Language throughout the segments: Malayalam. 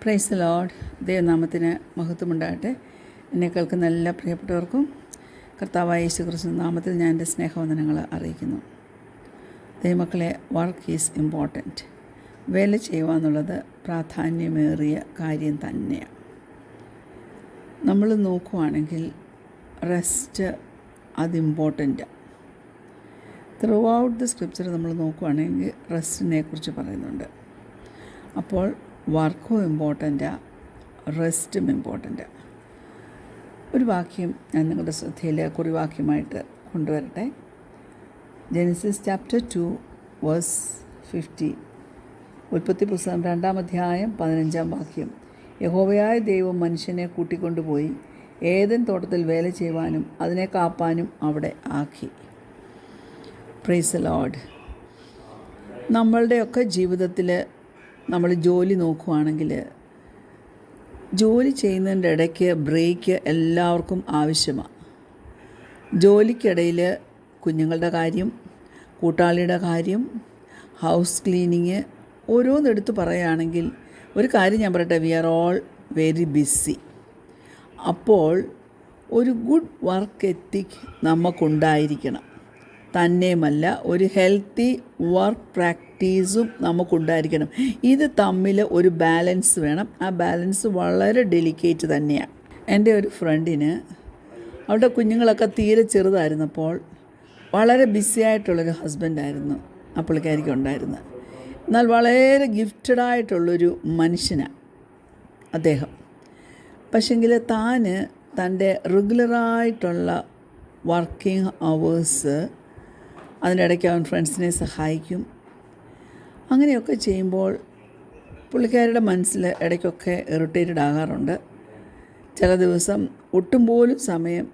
Price the Lord. ദൈവനാമത്തിന് മഹത്വമുണ്ടാകട്ടെ. എന്നെ കേൾക്കുന്ന എല്ലാ പ്രിയപ്പെട്ടവർക്കും കർത്താവായ യേശുക്രിസ്തുവിന്റെ നാമത്തിൽ ഞാൻ എൻ്റെ സ്നേഹവന്ദനങ്ങൾ അറിയിക്കുന്നു. ദൈവമക്കളെ, വർക്ക് ഈസ് ഇമ്പോർട്ടൻറ്റ്. വേല ചെയ്യുക എന്നുള്ളത് പ്രാധാന്യമേറിയ കാര്യം തന്നെയാണ്. നമ്മൾ നോക്കുവാണെങ്കിൽ റെസ്റ്റ് അത് ഇമ്പോർട്ടൻ്റാണ്. ത്രൂ ഔട്ട് ദി സ്ക്രിപ്ചർ നമ്മൾ നോക്കുവാണെങ്കിൽ റെസ്റ്റിനെ കുറിച്ച് പറയുന്നുണ്ട്. അപ്പോൾ വർക്കും ഇമ്പോർട്ടൻ്റാണ്, റെസ്റ്റും ഇമ്പോർട്ടൻ്റാണ്. ഒരു വാക്യം ഞാൻ നിങ്ങളുടെ ശ്രദ്ധയിൽ കുറിവാക്യമായിട്ട് കൊണ്ടുവരട്ടെ. Genesis chapter 2 verse 50. ഉൽപ്പത്തി പുസ്തകം 2-ാം അധ്യായം 15-ാം വാക്യം. യഹോവയായ ദൈവം മനുഷ്യനെ കൂട്ടിക്കൊണ്ടുപോയി ഏദൻ തോട്ടത്തിൽ വേല ചെയ്യുവാനും അതിനെ കാപ്പാനും അവിടെ ആക്കി. Praise the lord. നമ്മളുടെയൊക്കെ ജീവിതത്തിൽ നമ്മൾ ജോലി നോക്കുകയാണെങ്കിൽ ജോലി ചെയ്യുന്നതിൻ്റെ ഇടയ്ക്ക് ബ്രേക്ക് എല്ലാവർക്കും ആവശ്യമാണ്. ജോലിക്കിടയിൽ കുഞ്ഞുങ്ങളുടെ കാര്യം, കൂട്ടാളിയുടെ കാര്യം, ഹൗസ് ക്ലീനിങ്, ഓരോന്നെടുത്ത് പറയുകയാണെങ്കിൽ ഒരു കാര്യം ഞാൻ പറയട്ടെ, we are all very busy. അപ്പോൾ ഒരു ഗുഡ് വർക്ക് എത്തിക് നമുക്കുണ്ടായിരിക്കണം. തന്നെയുമല്ല, ഒരു ഹെൽത്തി വർക്ക് പ്രാക്ടീസും നമുക്കുണ്ടായിരിക്കണം. ഇത് തമ്മിൽ ഒരു ബാലൻസ് വേണം. ആ ബാലൻസ് വളരെ ഡെലിക്കേറ്റ് തന്നെയാണ്. എൻ്റെ ഒരു ഫ്രണ്ടിന് അവളുടെ കുഞ്ഞുങ്ങളൊക്കെ തീരെ ചെറുതായിരുന്നപ്പോൾ വളരെ ബിസി ആയിട്ടുള്ളൊരു ഹസ്ബൻഡായിരുന്നു ആ പുള്ളിക്കാരിക്ക് ഉണ്ടായിരുന്നത്. എന്നാൽ വളരെ ഗിഫ്റ്റഡായിട്ടുള്ളൊരു മനുഷ്യനാണ് അദ്ദേഹം. പക്ഷെങ്കിൽ തൻ്റെ റെഗുലറായിട്ടുള്ള വർക്കിംഗ് അവേഴ്സ്, അതിനിടയ്ക്ക് അവൻ ഫ്രണ്ട്സിനെ സഹായിക്കും. അങ്ങനെയൊക്കെ ചെയ്യുമ്പോൾ പുള്ളിക്കാരുടെ മനസ്സിൽ ഇടയ്ക്കൊക്കെ ഇറിറ്റേറ്റഡ് ആകാറുണ്ട്. ചില ദിവസം ഒട്ടും പോലും സമയം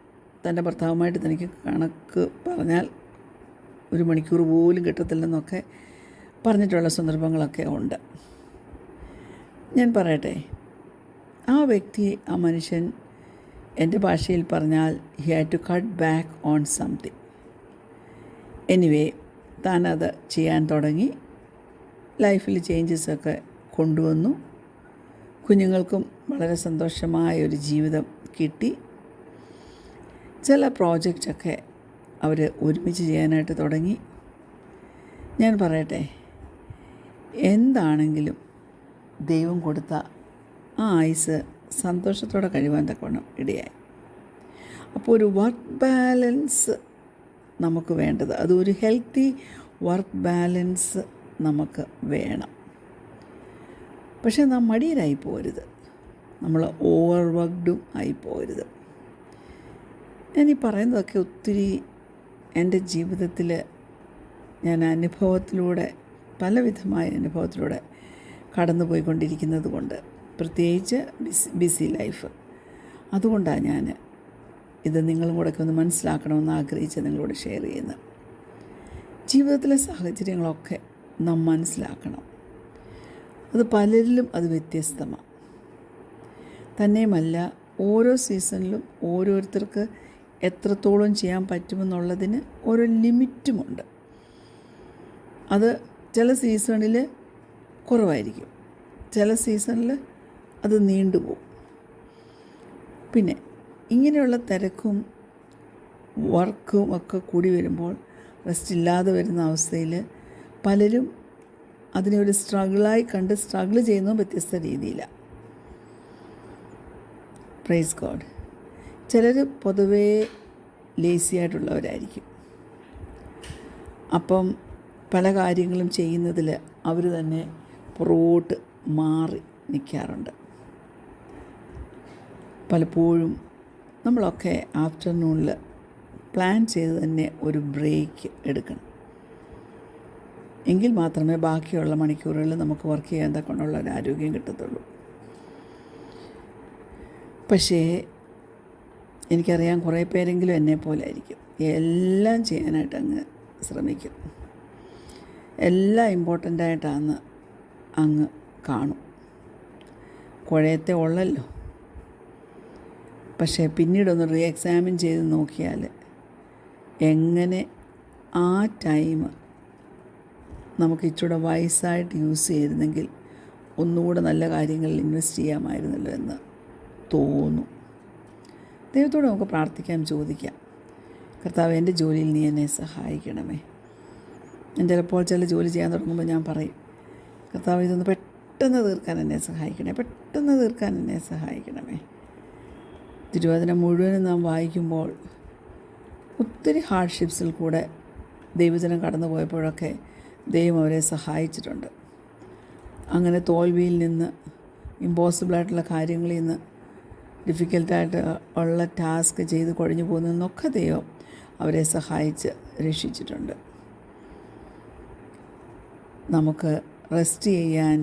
തൻ്റെ ഭർത്താവുമായിട്ട് തനിക്ക് കണക്ക് പറഞ്ഞാൽ 1 മണിക്കൂർ പോലും കിട്ടത്തില്ലെന്നൊക്കെ പറഞ്ഞിട്ടുള്ള സന്ദർഭങ്ങളൊക്കെ ഉണ്ട്. ഞാൻ പറയട്ടെ, ആ വ്യക്തി, ആ മനുഷ്യൻ, എൻ്റെ ഭാഷയിൽ പറഞ്ഞാൽ he had to cut back on something. Anyway, താനത് ചെയ്യാൻ തുടങ്ങി. ലൈഫിൽ ചേഞ്ചസൊക്കെ കൊണ്ടുവന്നു. കുഞ്ഞുങ്ങൾക്കും വളരെ സന്തോഷമായ ഒരു ജീവിതം കിട്ടി. ചില പ്രോജക്റ്റൊക്കെ അവർ ഒരുമിച്ച് ചെയ്യാനായിട്ട് തുടങ്ങി. ഞാൻ പറയട്ടെ, എന്താണെങ്കിലും ദൈവം കൊടുത്ത ആ ആയുസ് സന്തോഷത്തോടെ കഴിവാൻ തക്കവണ്ണം ഇടയായി. അപ്പോൾ ഒരു വർക്ക് ബാലൻസ് നമുക്ക് വേണ്ടത്, അതൊരു ഹെൽത്തി വർക്ക് ബാലൻസ് നമുക്ക് വേണം. പക്ഷേ നാം മടിയരായി പോരുത്, നമ്മൾ ഓവർ വർക്ക്ഡും ആയി പോരുത്. ഞാനീ പറയുന്നതൊക്കെ ഒത്തിരി എൻ്റെ ജീവിതത്തിൽ ഞാൻ അനുഭവത്തിലൂടെ, പലവിധമായ അനുഭവത്തിലൂടെ കടന്നു പോയിക്കൊണ്ടിരിക്കുന്നത് കൊണ്ട്, പ്രത്യേകിച്ച് ബിസി ലൈഫ്, അതുകൊണ്ടാണ് ഞാൻ ഇത് നിങ്ങളും കൂടെയൊക്കെ ഒന്ന് മനസ്സിലാക്കണമെന്ന് ആഗ്രഹിച്ച് നിങ്ങളോട് ഷെയർ ചെയ്യുന്നത്. ജീവിതത്തിലെ സാഹചര്യങ്ങളൊക്കെ നാം മനസ്സിലാക്കണം. അത് പലരിലും അത് വ്യത്യസ്തമാണ്. തന്നെയുമല്ല, ഓരോ സീസണിലും ഓരോരുത്തർക്ക് എത്രത്തോളം ചെയ്യാൻ പറ്റുമെന്നുള്ളതിന് ഓരോ ലിമിറ്റുമുണ്ട്. അത് ചില സീസണിൽ കുറവായിരിക്കും, ചില സീസണിൽ അത് നീണ്ടുപോകും. പിന്നെ ഇങ്ങനെയുള്ള തിരക്കും വർക്കും ഒക്കെ കൂടി വരുമ്പോൾ റെസ്റ്റ് ഇല്ലാതെ വരുന്ന അവസ്ഥയിൽ പലരും അതിനെ ഒരു സ്ട്രഗിളായി കണ്ട് സ്ട്രഗിൾ ചെയ്യുന്നതും വ്യത്യസ്ത രീതിയിലാണ്. Praise God. ചിലർ പൊതുവേ ലേസി ആയിട്ടുള്ളവരായിരിക്കും. അപ്പം പല കാര്യങ്ങളും ചെയ്യുന്നതിൽ അവർ തന്നെ പുറകോട്ട് മാറി നിൽക്കാറുണ്ട്. പലപ്പോഴും നമ്മളൊക്കെ ആഫ്റ്റർനൂണിൽ പ്ലാൻ ചെയ്ത് തന്നെ ഒരു ബ്രേക്ക് എടുക്കണം. എങ്കിൽ മാത്രമേ ബാക്കിയുള്ള മണിക്കൂറുകളിൽ നമുക്ക് വർക്ക് ചെയ്യാൻ തക്കൊണ്ടുള്ള ഒരു ആരോഗ്യം കിട്ടത്തുള്ളൂ. പക്ഷേ എനിക്കറിയാം, കുറേ പേരെങ്കിലും എന്നെ പോലെ ആയിരിക്കും, എല്ലാം ചെയ്യാനായിട്ട് അങ്ങ് ശ്രമിക്കും, എല്ലാം ഇമ്പോർട്ടൻ്റായിട്ടാണ് അങ്ങ് കാണും. കുഴയത്തെ ഉള്ളല്ലോ. പക്ഷേ പിന്നീടൊന്ന് റീ എക്സാമിൻ ചെയ്ത് നോക്കിയാൽ എങ്ങനെ ആ ടൈം നമുക്ക് ഇച്ചിരി വയസ്സായിട്ട് യൂസ് ചെയ്തിരുന്നെങ്കിൽ ഒന്നുകൂടെ നല്ല കാര്യങ്ങളിൽ ഇൻവെസ്റ്റ് ചെയ്യാമായിരുന്നല്ലോ എന്ന് തോന്നും. ദൈവത്തോട് നമുക്ക് പ്രാർത്ഥിക്കാം, ചോദിക്കാം, കർത്താവ് എൻ്റെ ജോലിയിൽ നീ എന്നെ സഹായിക്കണമേ. ഞാൻ ചിലപ്പോൾ ചില ജോലി ചെയ്യാൻ തുടങ്ങുമ്പോൾ ഞാൻ പറയും, കർത്താവ് ഇതൊന്ന് പെട്ടെന്ന് തീർക്കാൻ എന്നെ സഹായിക്കണേ, പെട്ടെന്ന് തീർക്കാൻ എന്നെ സഹായിക്കണമേ. തിരുവചനം മുഴുവനും നാം വായിക്കുമ്പോൾ ഒത്തിരി ഹാർഡ്ഷിപ്സിൽ കൂടെ ദൈവജനം കടന്നു പോയപ്പോഴൊക്കെ ദൈവം അവരെ സഹായിച്ചിട്ടുണ്ട്. അങ്ങനെ തോൽവിയിൽ നിന്ന്, ഇമ്പോസിബിളായിട്ടുള്ള കാര്യങ്ങളിൽ നിന്ന്, ഡിഫിക്കൽട്ടായിട്ട് ഉള്ള ടാസ്ക് ചെയ്ത് കുഴഞ്ഞു പോകുന്നതെന്നൊക്കെ ദൈവം അവരെ സഹായിച്ച് രക്ഷിച്ചിട്ടുണ്ട്. നമുക്ക് റെസ്റ്റ് ചെയ്യാൻ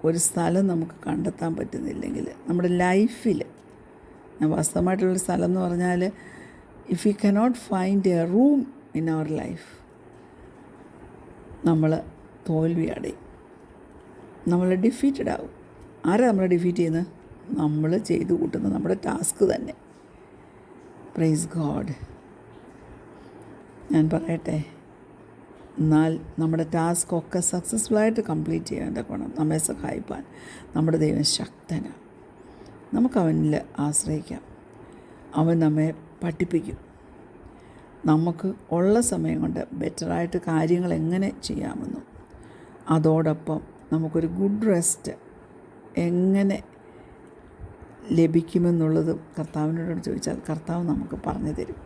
ഒരു സ്ഥലം നമുക്ക് കണ്ടെത്താൻ പറ്റുന്നില്ലെങ്കിൽ നമ്മുടെ ലൈഫിൽ, വാസ്തവമായിട്ടുള്ളൊരു സ്ഥലം എന്ന് പറഞ്ഞാൽ, if you cannot find a room in our life, നമ്മൾ തോൽവി അടയും, നമ്മൾ ഡിഫീറ്റഡ് ആവും. ആരാ നമ്മളെ ഡിഫീറ്റ് ചെയ്യുന്നത്? നമ്മൾ ചെയ്തു കൂട്ടുന്ന നമ്മുടെ ടാസ്ക് തന്നെ. Praise God. ഞാൻ പറയട്ടെ, എന്നാൽ നമ്മുടെ ടാസ്കൊക്കെ സക്സസ്ഫുള്ളായിട്ട് കംപ്ലീറ്റ് ചെയ്യാൻ തക്കണം നമ്മെ സഹായിപ്പാൻ നമ്മുടെ ദൈവം ശക്തനാണ്. നമുക്കവനിൽ ആശ്രയിക്കാം. അവൻ നമ്മെ പഠിപ്പിക്കും. നമുക്ക് ഉള്ള സമയം കൊണ്ട് ബെറ്ററായിട്ട് കാര്യങ്ങൾ എങ്ങനെ ചെയ്യാമെന്നും അതോടൊപ്പം നമുക്കൊരു ഗുഡ് റെസ്റ്റ് എങ്ങനെ ലഭിക്കുമെന്നുള്ളതും കർത്താവിനോട് ചോദിച്ചാൽ കർത്താവ് നമുക്ക് പറഞ്ഞു തരും.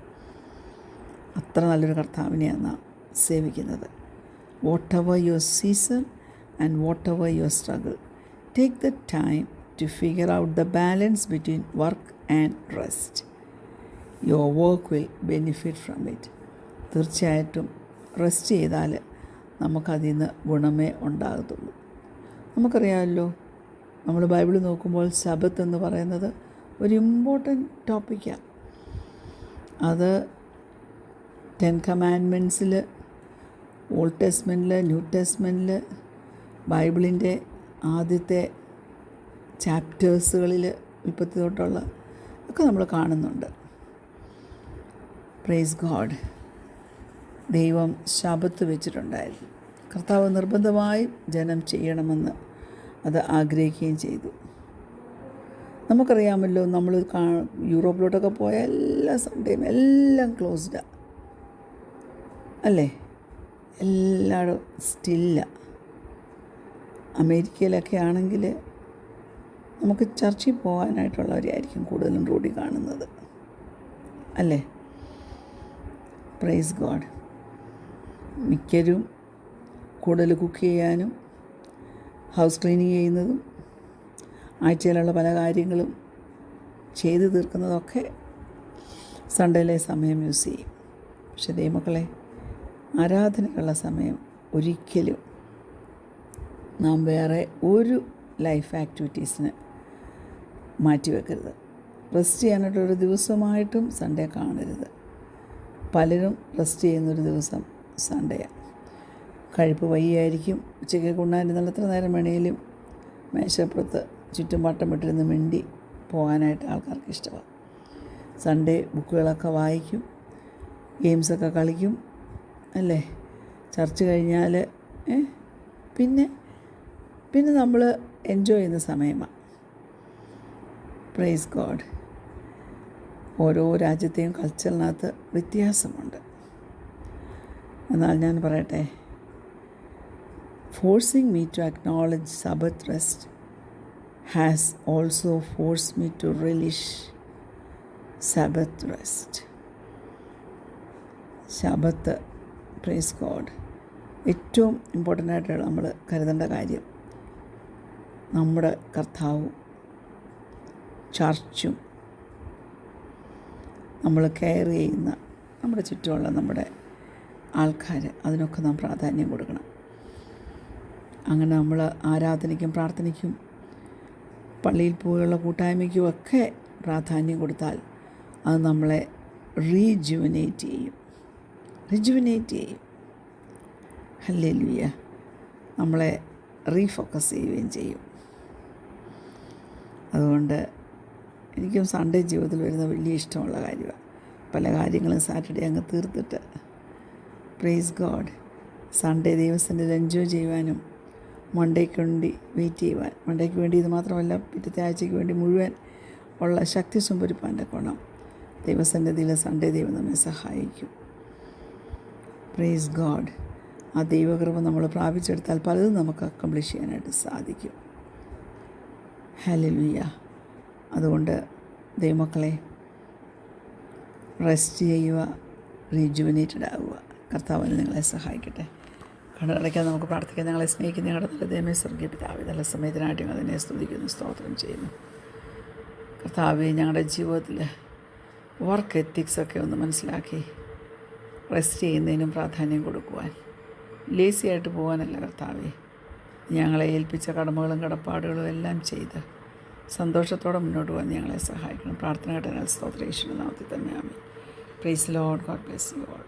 അത്ര നല്ലൊരു കർത്താവിനെയാണ് നാം സേവിക്കുന്നത്. Whatever your season and whatever your struggle, take the time to figure out the balance between work and rest. Your work will benefit from it. തീർച്ചയായിട്ടും റെസ്റ്റ് ചെയ്താൽ നമുക്കതിൽ നിന്ന് ഗുണമേ ഉണ്ടാകത്തുള്ളൂ. നമുക്കറിയാമല്ലോ, നമ്മൾ ബൈബിൾ നോക്കുമ്പോൾ ശബത്ത് എന്ന് പറയുന്നത് ഒരു ഇമ്പോർട്ടൻറ്റ് ടോപ്പിക്കാണ്. അത് 10 കമാൻഡ്മെൻറ്റ്സിൽ, ഓൾഡ് ടെസ്റ്റ്മെൻറ്റിൽ, ന്യൂ ടെസ്റ്റ്മെൻറ്റിൽ, ബൈബിളിൻ്റെ ആദ്യത്തെ ചാപ്റ്റേഴ്സുകളിൽ, ഉൽപ്പത്തി തൊട്ടുള്ള ഒക്കെ നമ്മൾ കാണുന്നുണ്ട്. Praise God. ദൈവം ശബത്ത് വെച്ചിട്ടുണ്ടായിരുന്നു. കർത്താവ് നിർബന്ധമായും ജനം ചെയ്യണമെന്ന് അത് ആഗ്രഹിക്കുകയും ചെയ്തു. നമുക്കറിയാമല്ലോ, നമ്മൾ യൂറോപ്പിലോട്ടൊക്കെ പോയ എല്ലാ സൺഡേയും എല്ലാം ക്ലോസ്ഡാണ് അല്ലേ, എല്ലായിടും സ്റ്റില്ല. അമേരിക്കയിലൊക്കെ ആണെങ്കിൽ നമുക്ക് ചർച്ചിൽ പോകാനായിട്ടുള്ളവരെയായിരിക്കും കൂടുതലും റോഡിൽ കാണുന്നത് അല്ലേ. Praise God. മിക്കരും കൂടുതൽ കുക്ക് ചെയ്യാനും ഹൗസ് ക്ലീനിങ് ചെയ്യുന്നതും ആഴ്ചയിലുള്ള പല കാര്യങ്ങളും ചെയ്തു തീർക്കുന്നതൊക്കെ സൺഡേയിലെ സമയം യൂസ് ചെയ്യും. പക്ഷേ ദൈവമക്കളെ, ആരാധനയ്ക്കുള്ള സമയം ഒരിക്കലും നാം വേറെ ഒരു ലൈഫ് ആക്ടിവിറ്റീസിന് മാറ്റിവെക്കരുത്. റെസ്റ്റ് ചെയ്യാനായിട്ടൊരു ദിവസമായിട്ടും സൺഡേ കാണരുത്. പലരും റെസ്റ്റ് ചെയ്യുന്നൊരു ദിവസം സൺഡേയാണ്. കഴിപ്പ് വയ്യായിരിക്കും. ഉച്ചയ്ക്ക് കൊണ്ടായിരുന്നാൽ എത്ര നേരം വേണമെങ്കിലും മേശപ്പുറത്ത് ചുറ്റും വട്ടം വിട്ടിരുന്ന് മിണ്ടി പോകാനായിട്ട് ആൾക്കാർക്ക് ഇഷ്ടമാണ്. സൺഡേ ബുക്കുകളൊക്കെ വായിക്കും, ഗെയിംസൊക്കെ കളിക്കും അല്ലേ. ചർച്ച് കഴിഞ്ഞാൽ പിന്നെ നമ്മൾ എൻജോയ് ചെയ്യുന്ന സമയമാണ്. Praise God. ഓരോ രാജ്യത്തെയും കൾച്ചറിനകത്ത് വ്യത്യാസമുണ്ട്. എന്നാൽ ഞാൻ പറയട്ടെ, forcing me to acknowledge Sabbath rest has also forced me to relish Sabbath rest. ശബത്ത്, പ്രൈസ് ഗോഡ്, ഏറ്റവും ഇമ്പോർട്ടൻ്റ് ആയിട്ട് നമ്മൾ കരുതേണ്ട കാര്യം നമ്മുടെ കർത്താവും ചർച്ചും നമ്മൾ കെയർ ചെയ്യുന്ന നമ്മുടെ ചുറ്റുമുള്ള നമ്മുടെ ആൾക്കാർ, അതിനൊക്കെ നാം പ്രാധാന്യം കൊടുക്കണം. അങ്ങനെ നമ്മൾ ആരാധനയ്ക്കും പ്രാർത്ഥനയ്ക്കും പള്ളിയിൽ പോയുള്ള കൂട്ടായ്മയ്ക്കുമൊക്കെ പ്രാധാന്യം കൊടുത്താൽ അത് നമ്മളെ റീജുവനേറ്റ് ചെയ്യും. ഹല്ലേലൂയ. നമ്മളെ റീഫോക്കസ് ചെയ്യുകയും ചെയ്യും. അതുകൊണ്ട് എനിക്കും സൺഡേ ജീവിതത്തിൽ വരുന്ന വലിയ ഇഷ്ടമുള്ള കാര്യമാണ്. പല കാര്യങ്ങളും സാറ്റർഡേ അങ്ങ് തീർത്തിട്ട് പ്രൈസ് ഗോഡ് സൺഡേ ദിവസത്തിൽ എൻജോയ് ചെയ്യുവാനും മണ്ടേക്ക് വേണ്ടി വെയിറ്റ് ചെയ്യുവാൻ, മണ്ടേക്ക് വേണ്ടി ഇത് മാത്രമല്ല പിറ്റത്തെ ആഴ്ചയ്ക്ക് വേണ്ടി മുഴുവൻ ഉള്ള ശക്തി സംഭരിപ്പാൻ്റെ ഗുണം ദൈവസന്നിധിയിലെ സൺഡേ ദൈവം നമ്മെ സഹായിക്കും. Praise God. ആ ദൈവകൃപ നമ്മൾ പ്രാപിച്ചെടുത്താൽ പലതും നമുക്ക് അക്കംപ്ലിഷ് ചെയ്യാനായിട്ട് സാധിക്കും. ഹല്ലേലൂയ. അതുകൊണ്ട് ദൈവമക്കളെ, റെസ്റ്റ് ചെയ്യുക, റീജുവനേറ്റഡ് ആവുക. കർത്താവിന് നിങ്ങളെ സഹായിക്കട്ടെ. കണ്ണടയ്ക്കാൻ നമുക്ക് പ്രാർത്ഥിക്കാം. ഞങ്ങളെ സ്നേഹിക്കുന്ന ഞങ്ങളുടെ നല്ല ദൈവമേ, സ്വർഗീയ പിതാവേ, നല്ല സമയത്തിനായിട്ട് ഞങ്ങൾ അതിനെ സ്തുതിക്കുന്നു, സ്തോത്രം ചെയ്യുന്നു. കർത്താവേ, ഞങ്ങളുടെ ജീവിതത്തിൽ വർക്ക് എത്തിക്സൊക്കെ ഒന്ന് മനസ്സിലാക്കി റെസ്റ്റ് ചെയ്യുന്നതിനും പ്രാധാന്യം കൊടുക്കുവാൻ, ലേസി ആയിട്ട് പോകാനല്ല കർത്താവേ, ഞങ്ങളെ ഏൽപ്പിച്ച കടമകളും കടപ്പാടുകളും എല്ലാം ചെയ്ത് സന്തോഷത്തോടെ മുന്നോട്ട് പോകാൻ ഞങ്ങളെ സഹായിക്കണം. പ്രാർത്ഥന കേട്ടാൽ സ്തോത്രം യേശുവിന്റെ നാമത്തിൽ തന്നെ ആമേൻ. Praise the lord. God bless you all.